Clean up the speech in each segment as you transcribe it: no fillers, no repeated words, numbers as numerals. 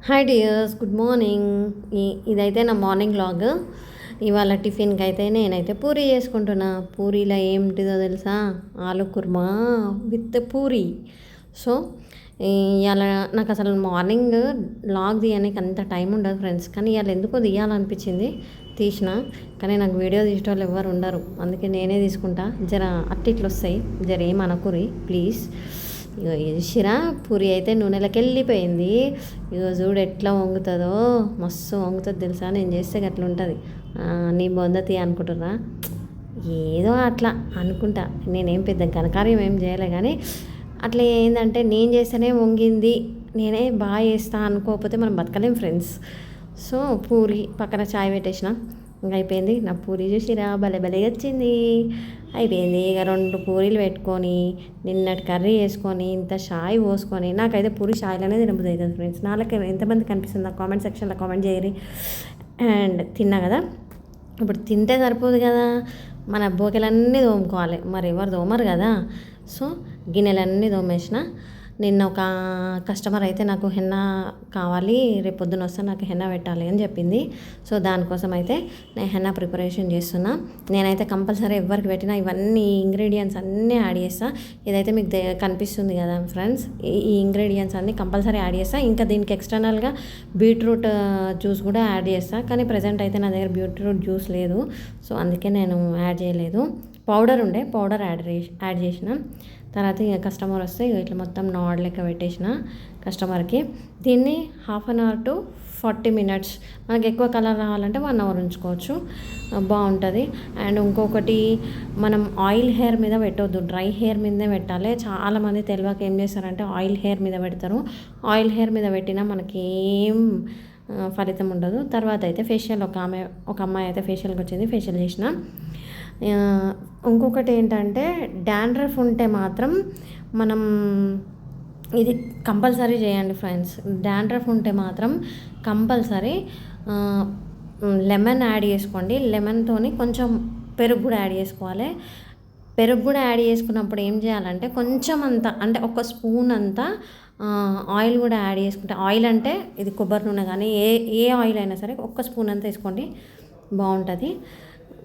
Hi dears, good morning. ఇదైతే నా morning vlog. ఇవాళ టిఫిన్కి అయితే నేనైతే పూరీ చేసుకుంటున్నా. పూరీలో ఏమిటిదో తెలుసా? ఆలు కుర్మా విత్ పూరీ. సో ఇవాళ నాకు అసలు మార్నింగ్ వ్లాగ్ తీయడానికి అంత టైం ఉండదు ఫ్రెండ్స్, కానీ ఇవాళ ఎందుకో తీయాలనిపించింది, తీసిన. కానీ నాకు వీడియో తీసే వాళ్ళు ఎవరు ఉండరు, అందుకే నేనే తీసుకుంటా. జర అట్టిట్లు వస్తాయి, జర ఏమనుకురి ప్లీజ్. ఇగో చూసిరా, పూరి అయితే నూనెలోకి వెళ్ళిపోయింది. ఇగో చూడు ఎట్లా వంగుతుందో, మస్తు వంగుతుంది తెలుసా. నేను చేస్తే అట్లా ఉంటుంది. నీ బొందతి అనుకుంటున్నా, ఏదో అట్లా అనుకుంటా. నేనేం పెద్ద ఘనకార్యం ఏం చేయలే, కానీ అట్లా ఏంటంటే నేను చేస్తేనే వంగింది, నేనే బాగా చేస్తా అనుకోకపోతే మనం బతకలేం ఫ్రెండ్స్. సో పూరి పక్కన చాయ్ పెట్టేసిన, ఇంకా అయిపోయింది. నా పూరి చూసిరా, భలే భలే వచ్చింది. అయిపోయింది. ఇక 2 పూరీలు పెట్టుకొని నిన్నటి కర్రీ వేసుకొని ఇంత షాయి పోసుకొని, నాకైతే పూరి షాయిలోనే తినబుద్ది అవుతుంది ఫ్రెండ్స్. నాలుగు ఎంతమంది కనిపిస్తుంది నాకు కామెంట్ సెక్షన్లో కామెంట్ చేయరి. అండ్ తిన్నా కదా, ఇప్పుడు తింటే సరిపోదు కదా, మన బోకెలన్నీ తోముకోవాలి, మరి ఎవరు తోమరు కదా. సో గిన్నెలన్నీ తోమేసిన. నిన్న ఒక కస్టమర్ అయితే నాకు హెన్న కావాలి, రేపు పొద్దున వస్తే నాకు హెన్న పెట్టాలి అని చెప్పింది. సో దానికోసం అయితే నేను హెన్న ప్రిపరేషన్ చేస్తున్నా. నేనైతే కంపల్సరీ ఎవరికి పెట్టినా ఇవన్నీ ఇంగ్రీడియంట్స్ అన్నీ యాడ్ చేస్తా. ఇదైతే మీకు కనిపిస్తుంది కదా ఫ్రెండ్స్, ఈ ఇంగ్రీడియంట్స్ అన్నీ కంపల్సరీ యాడ్ చేస్తా. ఇంకా దీనికి ఎక్స్టర్నల్గా బీట్రూట్ జ్యూస్ కూడా యాడ్ చేస్తా, కానీ ప్రజెంట్ అయితే నా దగ్గర బీట్రూట్ జ్యూస్ లేదు, సో అందుకే నేను యాడ్ చేయలేదు. పౌడర్ ఉండే, పౌడర్ యాడ్ చేసిన. తర్వాత ఇక కస్టమర్ వస్తే ఇట్లా మొత్తం నాడ్ లెక్క పెట్టేసిన కస్టమర్కి. దీన్ని 1/2 అవర్ టు 40 మినిట్స్, మనకి ఎక్కువ కలర్ రావాలంటే 1 అవర్ ఉంచుకోవచ్చు, బాగుంటుంది. అండ్ ఇంకొకటి, మనం ఆయిల్ హెయిర్ మీద పెట్టవద్దు, డ్రై హెయిర్ మీదనే పెట్టాలి. చాలామంది తెలియక ఏం చేస్తారంటే ఆయిల్ హెయిర్ మీద పెడతారు. ఆయిల్ హెయిర్ మీద పెట్టినా మనకి ఏం ఫలితం ఉండదు. తర్వాత అయితే ఫేషియల్, ఒక అమ్మాయి అయితే ఫేషియల్కి వచ్చింది, ఫేషియల్ చేసిన. ఇంకొకటి ఏంటంటే డాండ్రఫ్ ఉంటే మాత్రం మనం ఇది కంపల్సరీ చేయండి ఫ్రెండ్స్. డాండ్రఫ్ ఉంటే మాత్రం కంపల్సరీ లెమన్ యాడ్ చేసుకోండి. లెమన్తోని కొంచెం పెరుగు కూడా యాడ్ చేసుకోవాలి. పెరుగు కూడా యాడ్ చేసుకున్నప్పుడు ఏం చేయాలంటే కొంచెం అంత, అంటే ఒక స్పూన్ అంతా ఆయిల్ కూడా యాడ్ చేసుకుంటే, ఆయిల్ అంటే ఇది కొబ్బరి నూనె కానీ ఏ ఆయిల్ అయినా సరే ఒక్క స్పూన్ అంతా వేసుకోండి, బాగుంటుంది,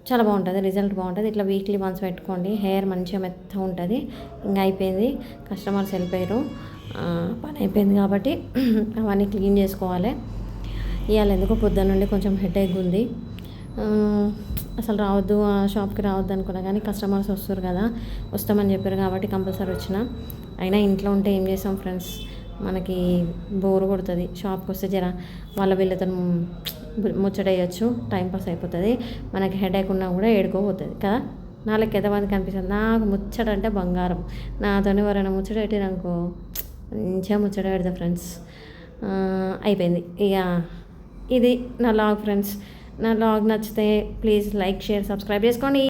చాలా బాగుంటుంది, రిజల్ట్ బాగుంటుంది. ఇట్లా వీక్లీ వన్స్ పెట్టుకోండి, హెయిర్ మంచిగా మెత్తగా ఉంటుంది. ఇంకా అయిపోయింది, కస్టమర్స్ వెళ్ళిపోయారు, పని అయిపోయింది కాబట్టి అవన్నీ క్లీన్ చేసుకోవాలి. ఇవాళ ఎందుకో పొద్దున్న నుండి కొంచెం హెడేక్ ఉంది. అసలు రావద్దు, ఆ షాప్కి రావద్దు అనుకున్నా, కానీ కస్టమర్స్ వస్తారు కదా, వస్తామని చెప్పారు కాబట్టి కంపల్సరీ వచ్చిన. అయినా ఇంట్లో ఉంటే ఏం చేస్తాం ఫ్రెండ్స్, మనకి బోర్ కొడుతుంది. షాప్కి వస్తే జర వీళ్ళతో ముచ్చటేయచ్చు, టైంపాస్ అయిపోతుంది. మనకి హెడేక్ ఉన్నా కూడా ఏడుకోపోతుంది కదా. నాలుగు ఎంతమంది కనిపిస్తుంది, నాకు ముచ్చట అంటే బంగారం. నాతో ఎవరైనా ముచ్చట పెట్టిరనుకో మంచిగా ముచ్చట పెడతా ఫ్రెండ్స్. అయిపోయింది ఇక. ఇది నా లాగ్ ఫ్రెండ్స్. నా లాగ్ నచ్చితే ప్లీజ్ లైక్, షేర్, సబ్స్క్రైబ్ చేసుకోండి.